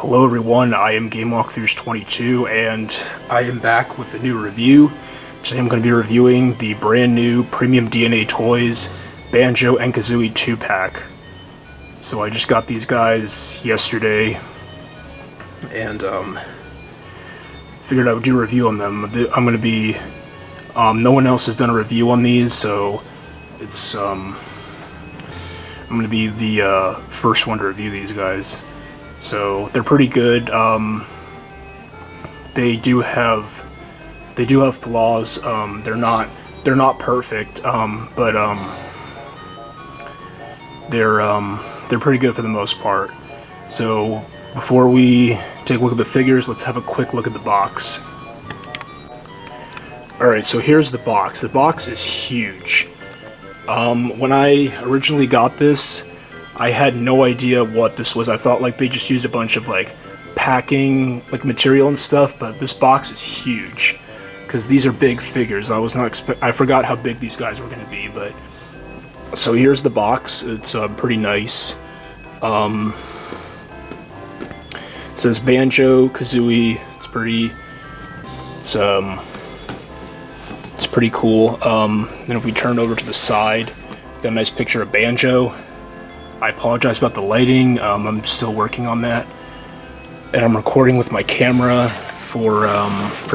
Hello everyone, I am GameWalkthroughs22 and I am back with a new review. Today I'm going to be reviewing the brand new Premium DNA Toys Banjo and Kazooie 2-pack. So I just got these guys yesterday and figured I would do a review on them. I'm going to be, no one else has done a review on these, so it's, I'm going to be the first one to review these guys. So they're pretty good. They do have flaws. They're not perfect, but they're pretty good for the most part. So before we take a look at the figures, let's have a quick look at the box. Alright, so here's the box. The box is huge. When I originally got this, I had no idea what this was. I thought like they just used a bunch of like packing like material and stuff, but this box is huge because these are big figures. I forgot how big these guys were going to be, but so here's the box. It's pretty nice. It says Banjo Kazooie. It's pretty cool. Then if we turn over to the side, got a nice picture of Banjo. I apologize about the lighting, I'm still working on that, and I'm recording with my camera for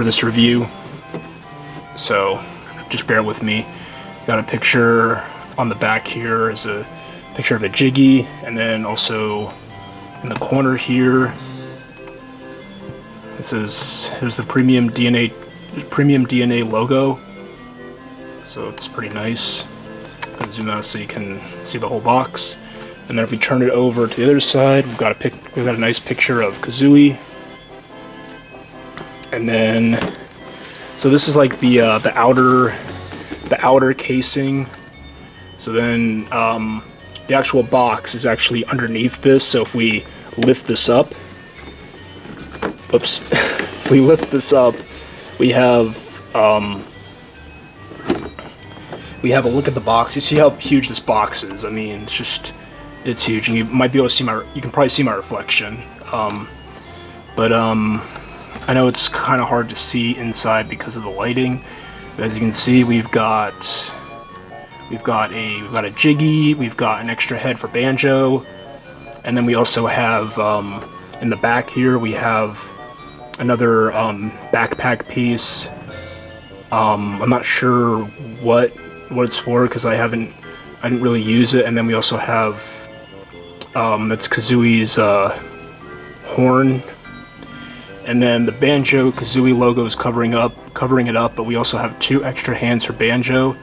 this review, so just bear with me. Got a picture on the back here is a picture of a Jiggy, and then also in the corner here, here's the Premium DNA logo, so it's pretty nice. I'm gonna zoom out so you can see the whole box. And then if we turn it over to the other side, we've got a nice picture of Kazooie. And then, so this is like the outer casing. So then the actual box is actually underneath this. So if we lift this up, if we lift this up, we have a look at the box. You see how huge this box is. I mean, it's huge, and you might be able to see you can probably see my reflection. But I know it's kind of hard to see inside because of the lighting. But as you can see, we've got a Jiggy, we've got an extra head for Banjo, and then we also have in the back here we have another backpack piece. I'm not sure what it's for because I didn't really use it. And then we also have that's Kazooie's horn, and then the Banjo Kazooie logo is covering it up, but we also have two extra hands for Banjo,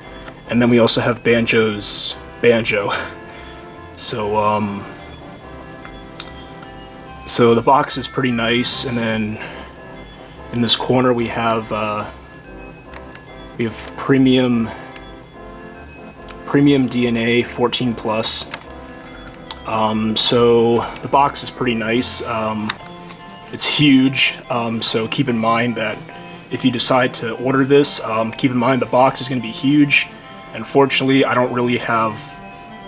and then we also have Banjo's Banjo. So so the box is pretty nice, and then in this corner we have Premium DNA 14 plus. So the box is pretty nice. It's huge, so keep in mind that if you decide to order this, keep in mind the box is going to be huge. Unfortunately, I don't really have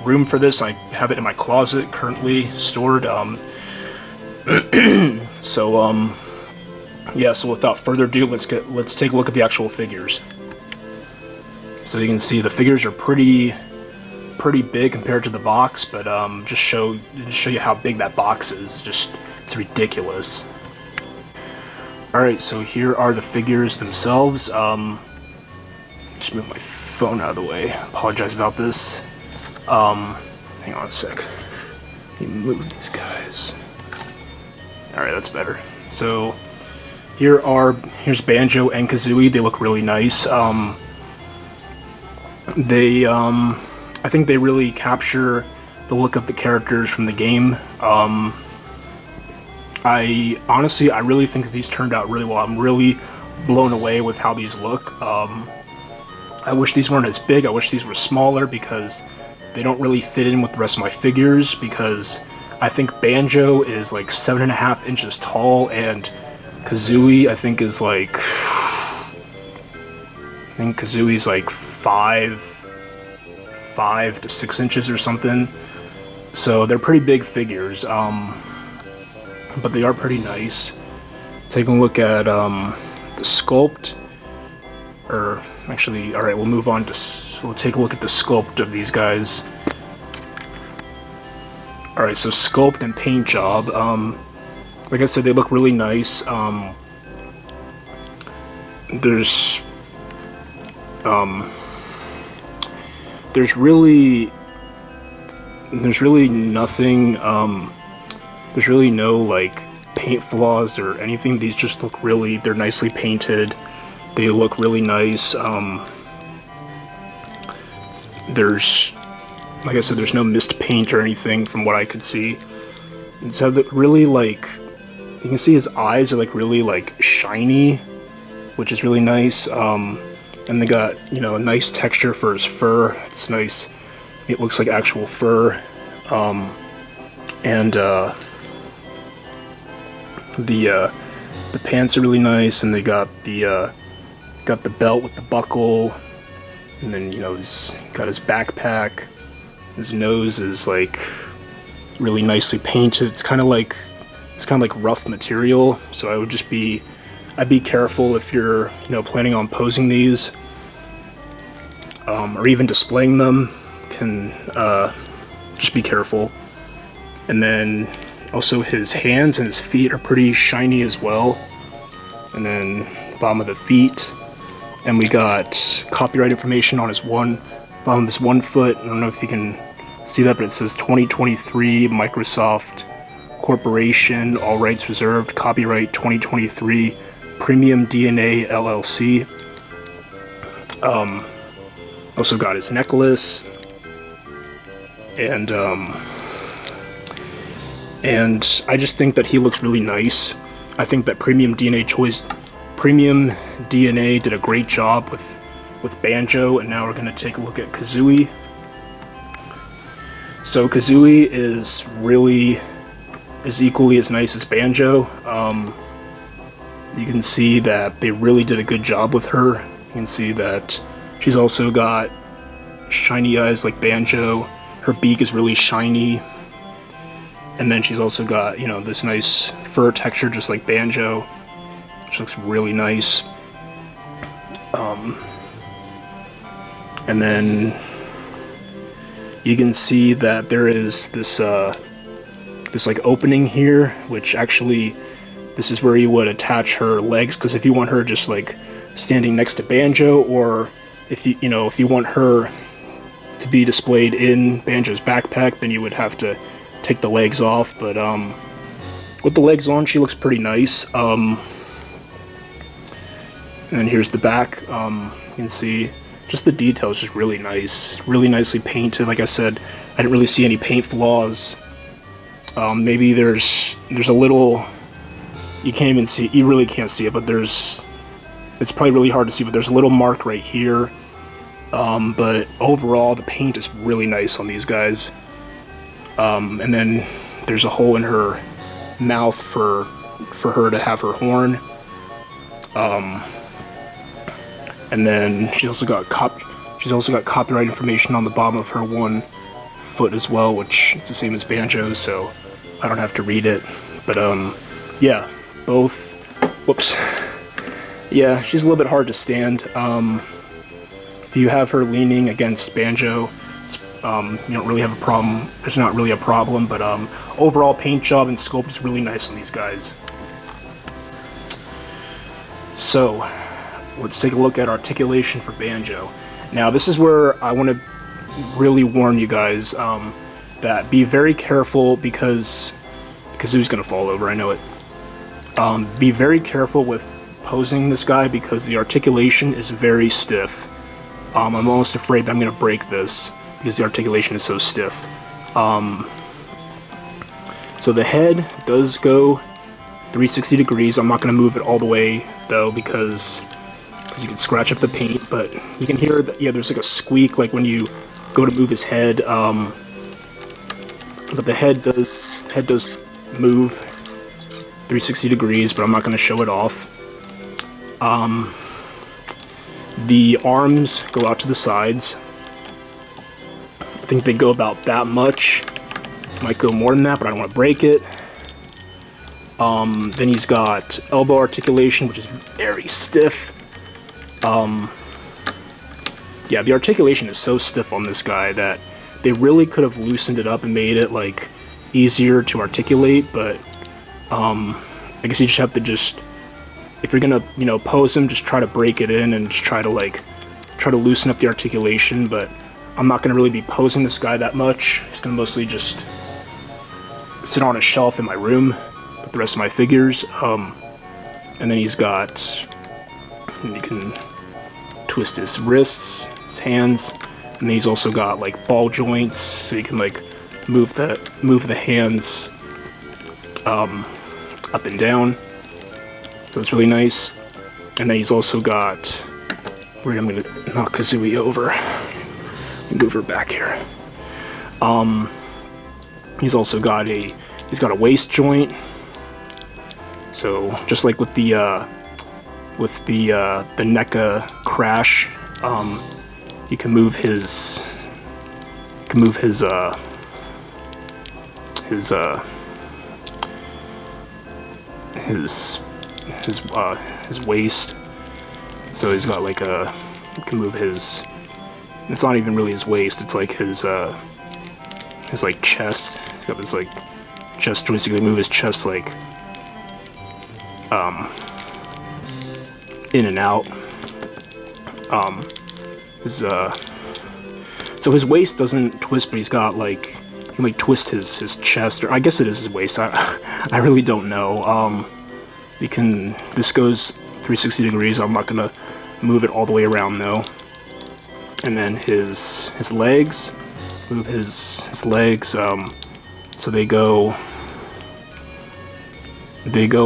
room for this. I have it in my closet currently stored. So yeah. So without further ado, let's take a look at the actual figures. So you can see the figures are pretty big compared to the box, but just show you how big that box is. It's ridiculous. Alright, so here are the figures themselves. Just move my phone out of the way. Apologize about this. Hang on a sec. Let me move these guys. Alright, that's better. So here's Banjo and Kazooie. They look really nice. I think they really capture the look of the characters from the game. I really think that these turned out really well. I'm really blown away with how these look. I wish these weren't as big. I wish these were smaller because they don't really fit in with the rest of my figures, because I think Banjo is like 7.5 inches tall, and Kazooie I think Kazooie's like 5 to 6 inches or something. So they're pretty big figures. but they are pretty nice. Taking a look at the sculpt, or actually, all right, we'll move on to, we'll take a look at the sculpt of these guys. All right, so sculpt and paint job. Like I said, they look really nice. There's really nothing, there's really no like paint flaws or anything. These just look really, they're nicely painted. They look really nice. There's, like I said, there's no mist paint or anything from what I could see. And so that really, like, you can see his eyes are like really like shiny, which is really nice. And they got, you know, a nice texture for his fur. It's nice. It looks like actual fur. The pants are really nice, and they got the belt with the buckle, and then, you know, he's got his backpack. His nose is like really nicely painted. It's kind of like rough material, so I'd be careful if you're, you know, planning on posing these, or even displaying them. Just be careful. And then also his hands and his feet are pretty shiny as well. And then bottom of the feet, and we got copyright information on his bottom of his one foot. I don't know if you can see that, but it says 2023 Microsoft Corporation, all rights reserved, copyright 2023 Premium DNA LLC. Also got his necklace, and I just think that he looks really nice. I think that Premium DNA did a great job with Banjo, and now we're gonna take a look at Kazooie. So Kazooie is equally as nice as Banjo. You can see that they really did a good job with her. You can see that she's also got shiny eyes like Banjo. Her beak is really shiny. And then she's also got, you know, this nice fur texture just like Banjo, which looks really nice. And then you can see that there is this like opening here, which actually, this is where you would attach her legs, because if you want her just like standing next to Banjo, or if you want her to be displayed in Banjo's backpack, then you would have to take the legs off. But with the legs on, she looks pretty nice. And then here's the back. You can see just the details, just really nice, really nicely painted. Like I said, I didn't really see any paint flaws. Maybe there's a little, you can't even see, you really can't see it, but it's probably really hard to see, but there's a little mark right here. But overall, the paint is really nice on these guys. And then there's a hole in her mouth for her to have her horn. And then she's also got copyright information on the bottom of her one foot as well, which is the same as Banjo's, so I don't have to read it. But yeah, both. Whoops. Yeah, she's a little bit hard to stand. If you have her leaning against Banjo, you don't really have a problem. There's not really a problem, but overall paint job and sculpt is really nice on these guys. So let's take a look at articulation for Banjo. Now this is where I want to really warn you guys that be very careful, because Kazooie's gonna fall over, I know it. Be very careful with posing this guy, because the articulation is very stiff. I'm almost afraid that I'm gonna break this because the articulation is so stiff. So the head does go 360 degrees. I'm not gonna move it all the way though, because you can scratch up the paint, but you can hear that, yeah, there's like a squeak like when you go to move his head. But the head does move 360 degrees, but I'm not going to show it off. The arms go out to the sides. I think they go about that much. Might go more than that, but I don't want to break it. Then he's got elbow articulation, which is very stiff. Yeah, the articulation is so stiff on this guy that they really could have loosened it up and made it like easier to articulate, but I guess you just have to if you're gonna, you know, pose him, just try to break it in and just try to loosen up the articulation. But I'm not gonna really be posing this guy that much. He's gonna mostly just sit on a shelf in my room with the rest of my figures. And then he's got, and you can twist his wrists, his hands, and then he's also got like ball joints, so you can like move the hands up and down. So it's really nice. And then he's also got, I'm gonna knock Kazooie over, move her back here. He's also got a waist joint. So just like with the NECA Crash, you can move his waist. So he's got like you can move his, it's not even really his waist, it's like his like chest. He's got this like chest joints, so you can move his chest like in and out. So his waist doesn't twist, but he's got like, he can like twist his chest, or I guess it is his waist. I really don't know. This goes 360 degrees. I'm not gonna move it all the way around though. And then his legs, move his legs. So they go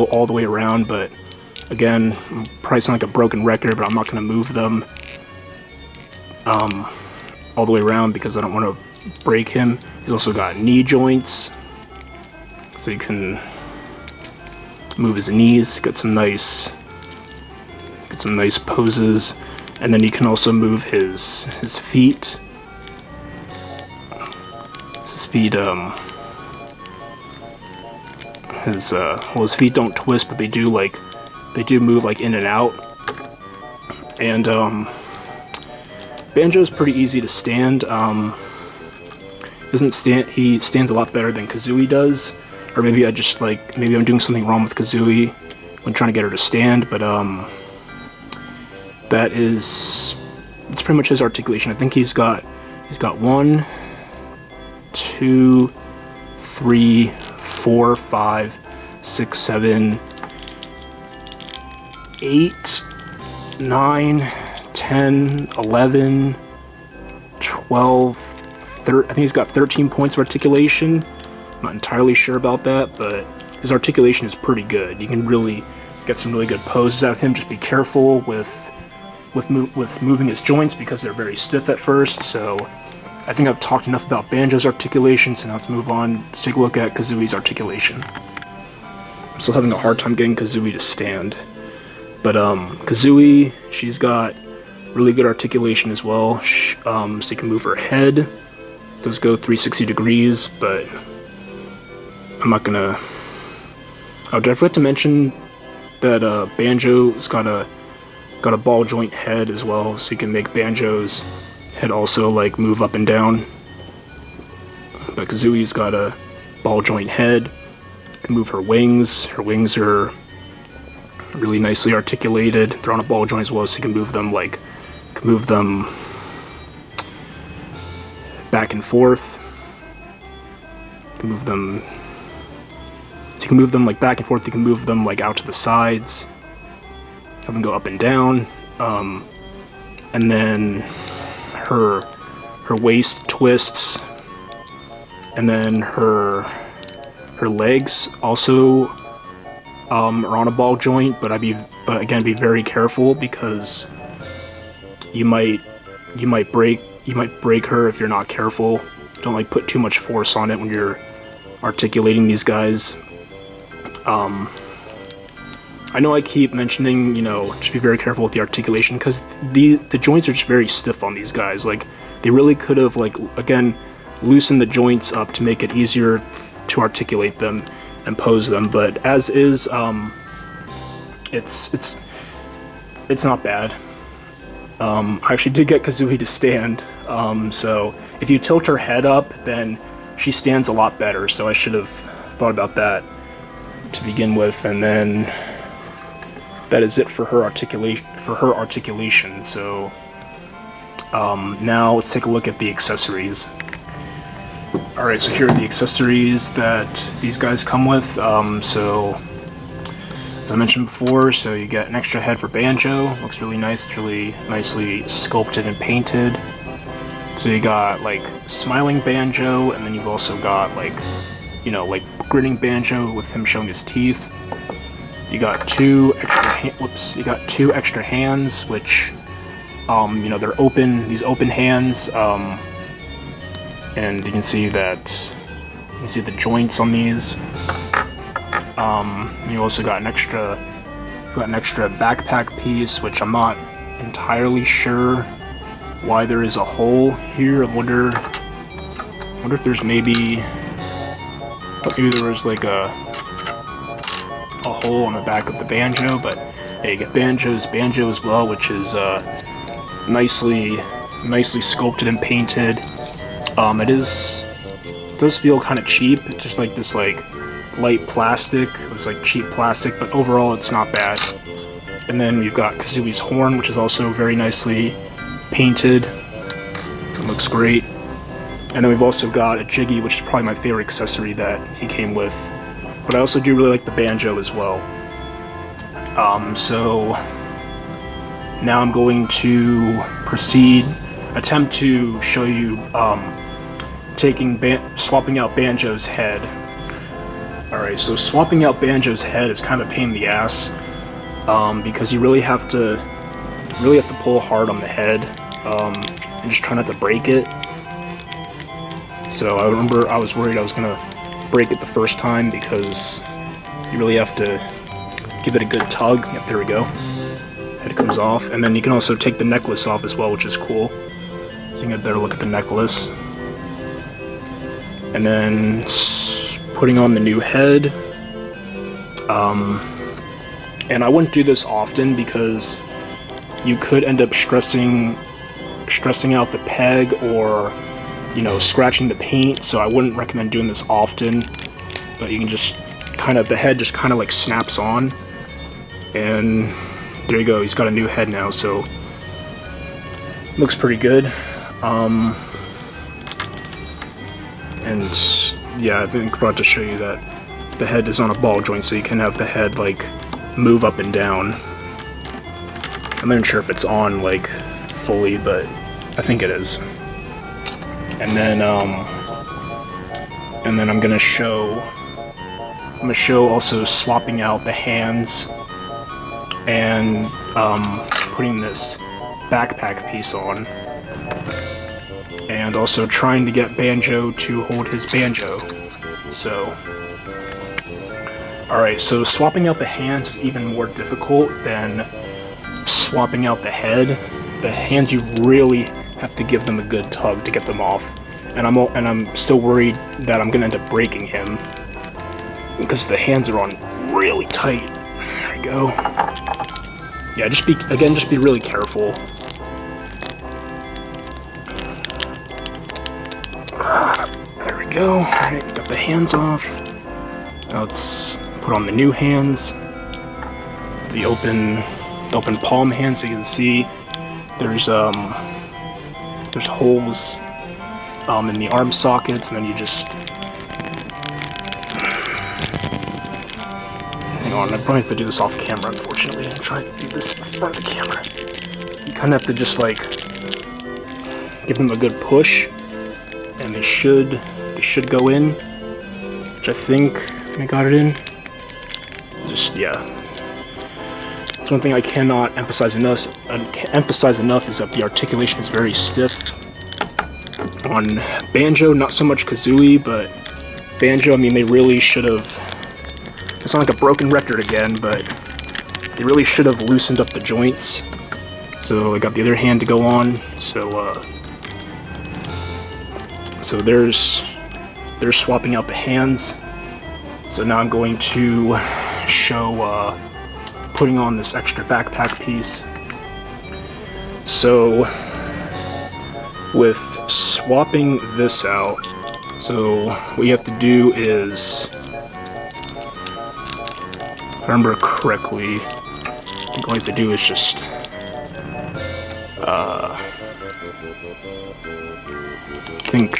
all the way around, but again, I'm probably sound like a broken record, but I'm not gonna move them all the way around because I don't want to break him. He's also got knee joints, so you can move his knees, get some nice poses, and then you can also move his feet. His feet, his feet don't twist, but they do move like in and out. And Banjo's pretty easy to stand. He stands a lot better than Kazooie does. Or maybe I'm doing something wrong with Kazooie when trying to get her to stand, but it's pretty much his articulation. I think he's got 1, 2, 3, 4, 5, 6, 7, 8, 9, 10, 11, 12, 13, I think he's got 13 points of articulation. I'm not entirely sure about that, but his articulation is pretty good. You can really get some really good poses out of him. Just be careful with moving his joints because they're very stiff at first. So I think I've talked enough about Banjo's articulation, so now let's move on. Let's take a look at Kazooie's articulation. I'm still having a hard time getting Kazooie to stand. But Kazooie, she's got really good articulation as well. So you can move her head. Those go 360 degrees, but I'm not gonna... Oh, did I forget to mention that Banjo's got a ball joint head as well, so you can make Banjo's head also like move up and down. But Kazooie's got a ball joint head. You can move her wings. Her wings are really nicely articulated. They're on a ball joint as well, so you can move them back and forth. You can move them like back and forth. You can move them like out to the sides. Have them go up and down. And then her waist twists, and then her legs also are on a ball joint. But again, be very careful because you might break her if you're not careful. Don't like put too much force on it when you're articulating these guys. I know I keep mentioning, just be very careful with the articulation because the joints are just very stiff on these guys. Like, they really could have, again, loosened the joints up to make it easier to articulate them. and pose them. But as is, it's not bad. I actually did get Kazooie to stand, so if you tilt her head up, then she stands a lot better, so I should have thought about that to begin with. And then that is it for her articulation. So now let's take a look at the accessories. Alright, so here are the accessories that these guys come with. So as I mentioned before, so you get an extra head for Banjo. Looks really nice. It's really nicely sculpted and painted. So you got like smiling Banjo, and then you've also got like, you know, like grinning Banjo with him showing his teeth. You got two extra hands, which you know, they're open. These open hands, and you can see that the joints on these. You also got an extra backpack piece, which I'm not entirely sure why there is a hole here. I wonder if there's maybe there was like a hole on the back of the Banjo. But hey, you get Banjo as well, which is nicely sculpted and painted. It does feel kind of cheap, just like this like light plastic. It's like cheap plastic, but overall it's not bad. And then we've got Kazooie's horn, which is also very nicely painted. It looks great. And then we've also got a Jiggy, which is probably my favorite accessory that he came with. But I also do really like the Banjo as well. So now I'm going to attempt to show you swapping out Banjo's head. Alright, so swapping out Banjo's head is kind of a pain in the ass, because you really have to pull hard on the head, and just try not to break it. So I remember I was worried I was gonna break it the first time, because you really have to give it a good tug. Yep, there we go. Head comes off, and then you can also take the necklace off as well, which is cool. So you can get a better look at the necklace. And then putting on the new head. And I wouldn't do this often, because you could end up stressing out the peg, or, you know, scratching the paint. So I wouldn't recommend doing this often. But you can just the head just kind of like snaps on, and there you go. He's got a new head now, so looks pretty good. And yeah, I think I forgot to show you that the head is on a ball joint, so you can have the head like move up and down. I'm not even sure if it's on like fully, but I think it is. And then I'm gonna show also swapping out the hands and putting this backpack piece on, and also trying to get Banjo to hold his Banjo. So, alright, so swapping out the hands is even more difficult than swapping out the head. The hands, you really have to give them a good tug to get them off. And I'm still worried that I'm gonna end up breaking him, because the hands are on really tight. There we go. Yeah, just be really careful. There we go. Alright, got the hands off. Now let's put on the new hands. The open palm hands, so you can see there's holes in the arm sockets, and then you just hang on. I probably have to do this off camera, unfortunately. I'm trying to do this in front of the camera. You kind of have to just like give them a good push, and they should go in, which I think I got it in. Just, yeah. That's one thing I cannot emphasize enough is that the articulation is very stiff. On Banjo, not so much Kazooie, but Banjo, I mean, they really should have, it's not like a broken record again, but they really should have loosened up the joints. So I got the other hand to go on, so they're swapping out the hands. So now I'm going to show putting on this extra backpack piece. So with swapping this out, so what you have to do is, if I remember correctly, I think all you have to do is just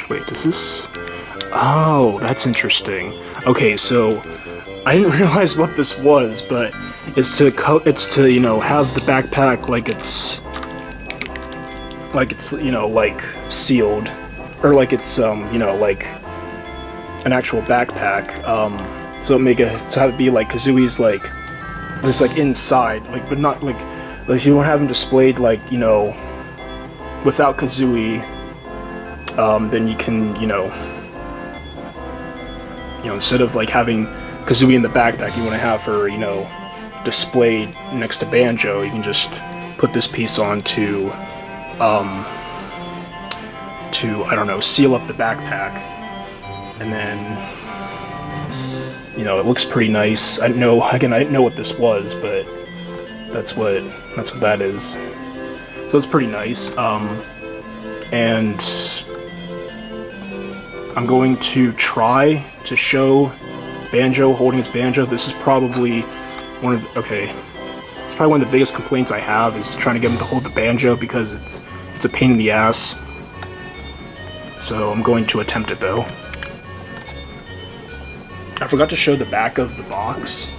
wait, does this? Oh, that's interesting. Okay, so I didn't realize what this was, but it's to you know, have the backpack like it's you know, like sealed, or like it's you know, like an actual backpack. So have it be like Kazooie's like this, like inside, like, but not like you don't have them displayed like, you know, without Kazooie. Then you can, you know, instead of like having Kazooie in the backpack, you want to have her, you know, displayed next to Banjo. You can just put this piece on to I don't know, seal up the backpack, and then, you know, it looks pretty nice. I didn't know what this was, but that's what that is. So it's pretty nice. And I'm going to try to show Banjo holding his banjo. This is probably it's probably one of the biggest complaints I have, is trying to get him to hold the banjo, because it's a pain in the ass. So I'm going to attempt it though. I forgot to show the back of the box,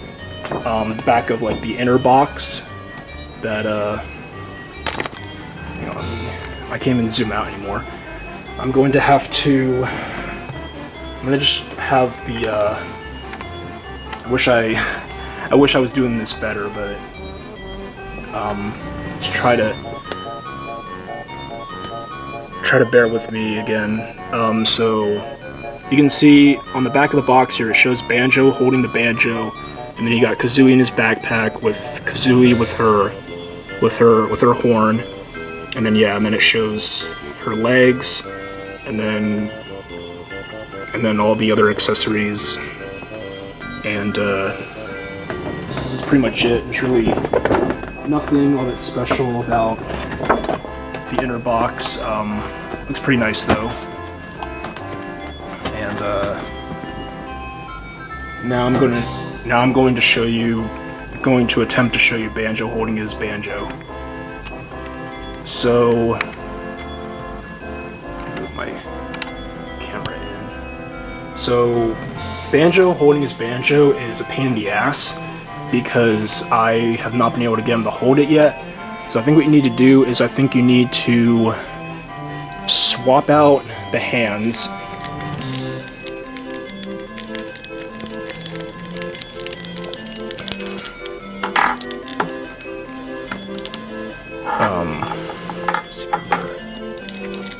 the back of like the inner box. That you know, I can't even zoom out anymore. I'm going to have to. I'm gonna just have the. I wish I was doing this better, but just try to bear with me again. So you can see on the back of the box here, it shows Banjo holding the banjo, and then you got Kazooie in his backpack with Kazooie with her horn, and then it shows her legs, and then all the other accessories, and that's pretty much it. There's really nothing all that special about the inner box. Looks pretty nice though. And now I'm going to show you, attempt to show you Banjo holding his banjo. So move my camera in. So Banjo holding his banjo is a pain in the ass, because I have not been able to get him to hold it yet. So I think what you need to do is, I think you need to swap out the hands.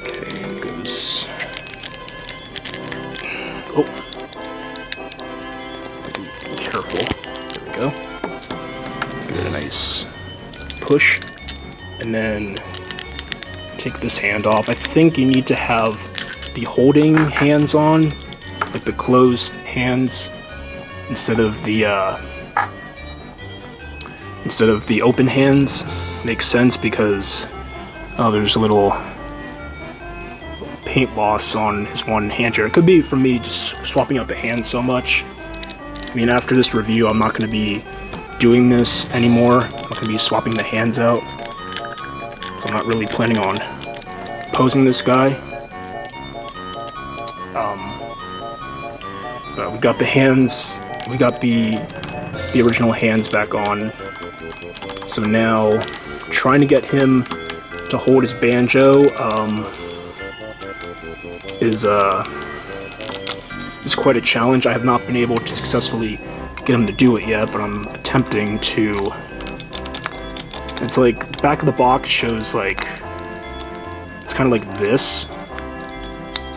Okay, goes. Oh, be careful. There we go. Give it a nice push, and then take this hand off. I think you need to have the holding hands on, like the closed hands, instead of the open hands. Makes sense, because there's a little paint loss on his one hand here. It could be from me just swapping out the hands so much. I mean, after this review, I'm not going to be doing this anymore. I'm not going to be swapping the hands out. So I'm not really planning on posing this guy. But we got the hands, we got the original hands back on. So now, trying to get him to hold his banjo is quite a challenge. I have not been able to successfully get him to do it yet, but I'm attempting to. It's like, the back of the box shows like, it's kind of like this,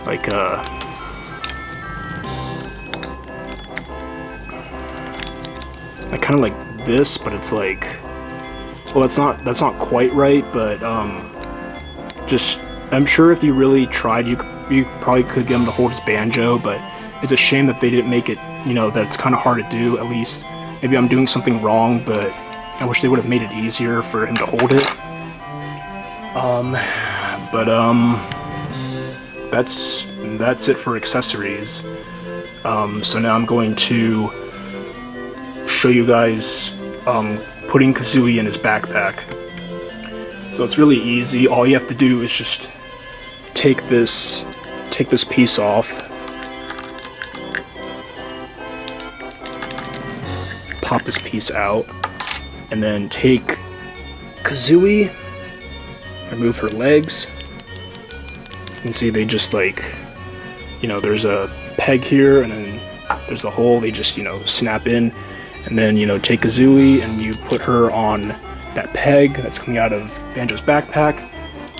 like kind of like this, but it's like, well, that's not quite right, but just, I'm sure if you really tried, you probably could get him to hold his banjo, but it's a shame that they didn't make it you know, that's kind of hard to do. At least maybe I'm doing something wrong, but I wish they would have made it easier for him to hold it. That's it for accessories. So now I'm going to show you guys putting Kazooie in his backpack. So it's really easy. All you have to do is just take this piece off, pop this piece out, and then take Kazooie, remove her legs. You can see they just, like, you know, there's a peg here and then there's a hole. They just, you know, snap in, and then, you know, take Kazooie and you put her on that peg that's coming out of Banjo's backpack,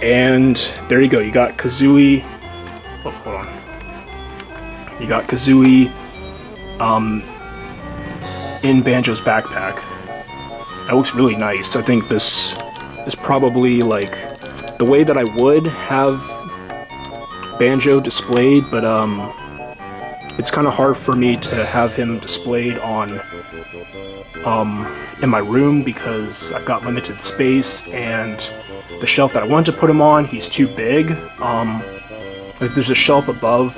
and there you go. You got Kazooie. Oh, hold on. You got Kazooie in Banjo's backpack. That looks really nice. I think this is probably like the way that I would have Banjo displayed, but it's kind of hard for me to have him displayed on in my room because I've got limited space, and the shelf that I wanted to put him on, he's too big. Like there's a shelf above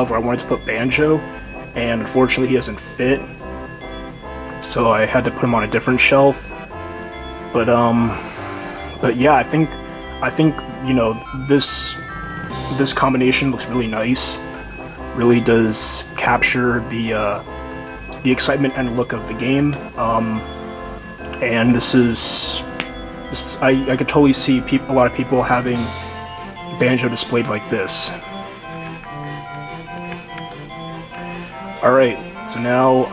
where I wanted to put Banjo, and unfortunately he doesn't fit, so I had to put him on a different shelf. But yeah, I think you know, this combination looks really nice. Really does capture the excitement and look of the game. And I could totally see a lot of people having Banjo displayed like this. Alright, so now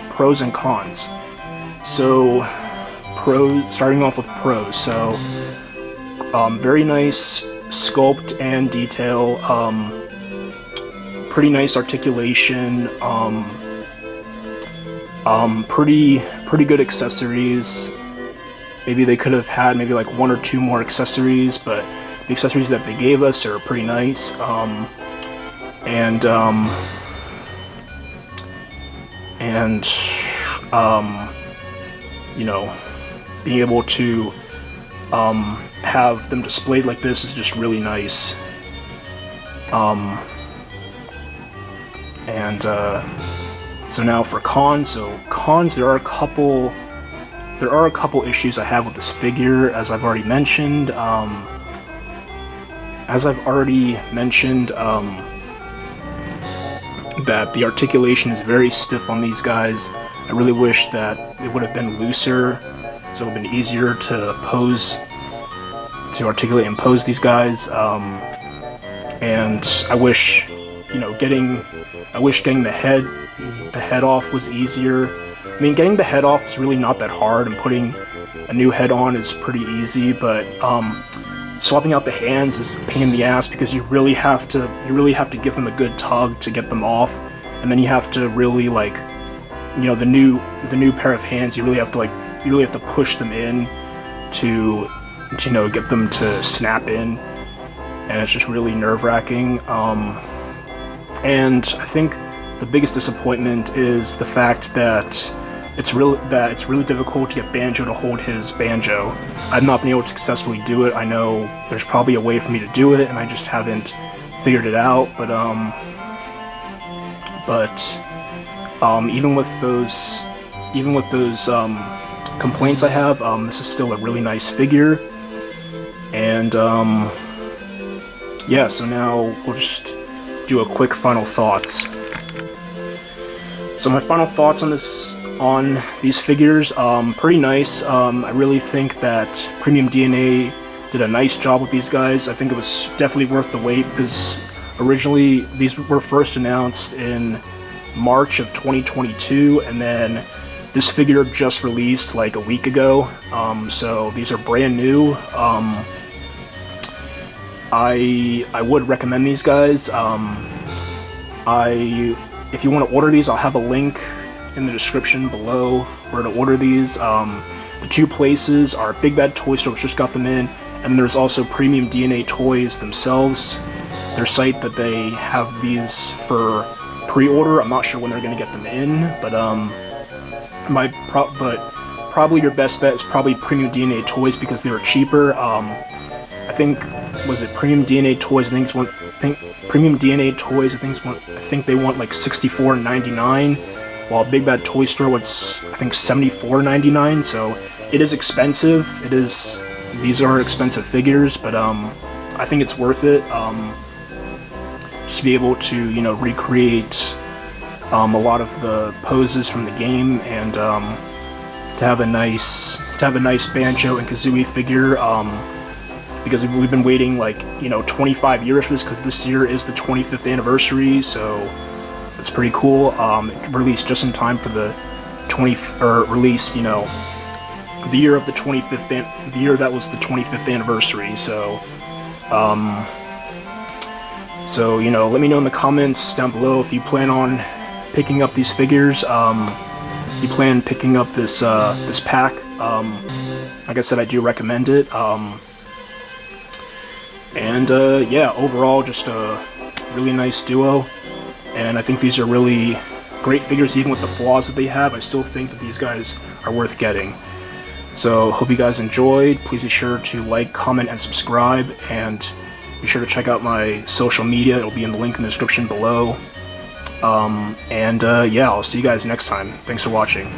pros and cons. So starting off with pros. So very nice sculpt and detail, pretty nice articulation, pretty good accessories. Maybe they could have had maybe like one or two more accessories, but the accessories that they gave us are pretty nice. You know, being able to have them displayed like this is just really nice. So now for cons. So cons, there are a couple issues I have with this figure, as I've already mentioned. That the articulation is very stiff on these guys. I really wish that it would have been looser, so it would have been easier to articulate and pose these guys. And I wish, you know, getting the head off was easier. I mean, getting the head off is really not that hard, and putting a new head on is pretty easy, but swapping out the hands is a pain in the ass because you really have to give them a good tug to get them off, and then you have to really, like, you know, the new pair of hands, you really have to push them in to you know, get them to snap in, and it's just really nerve-wracking. And I think the biggest disappointment is the fact that it's really difficult to get Banjo to hold his Banjo. I've not been able to successfully do it. I know there's probably a way for me to do it, and I just haven't figured it out. But even with those complaints I have, this is still a really nice figure. And yeah, so now we'll just do a quick final thoughts. So my final thoughts on these figures, pretty nice. I really think that Premium DNA did a nice job with these guys. I think it was definitely worth the wait, because originally these were first announced in March of 2022, and then this figure just released like a week ago. So these are brand new. I would recommend these guys. If you want to order these, I'll have a link in the description below where to order these. The two places are Big Bad Toy Store, which just got them in, and there's also Premium DNA Toys themselves, their site that they have these for pre-order. I'm not sure when they're gonna get them in, but probably your best bet is probably Premium DNA Toys because they were cheaper. I think, was it Premium DNA Toys? Premium DNA Toys. I think they want like $64.99, while Big Bad Toy Store was, I think, $74.99. So it is expensive. These are expensive figures, but I think it's worth it. Just to be able to, you know, recreate a lot of the poses from the game, and to have a nice Banjo and Kazooie figure. Because we've been waiting, like, you know, 25 years for this, because this year is the 25th anniversary, so it's pretty cool. It released just in time for the release, you know, the year of the 25th, the year that was the 25th anniversary. So, you know, let me know in the comments down below if you plan on picking up these figures. You plan on picking up this this pack. Like I said, I do recommend it. Yeah, overall, just a really nice duo, and I think these are really great figures. Even with the flaws that they have, I still think that these guys are worth getting. So, hope you guys enjoyed. Please be sure to like, comment, and subscribe, and be sure to check out my social media. It'll be in the link in the description below. Yeah, I'll see you guys next time. Thanks for watching.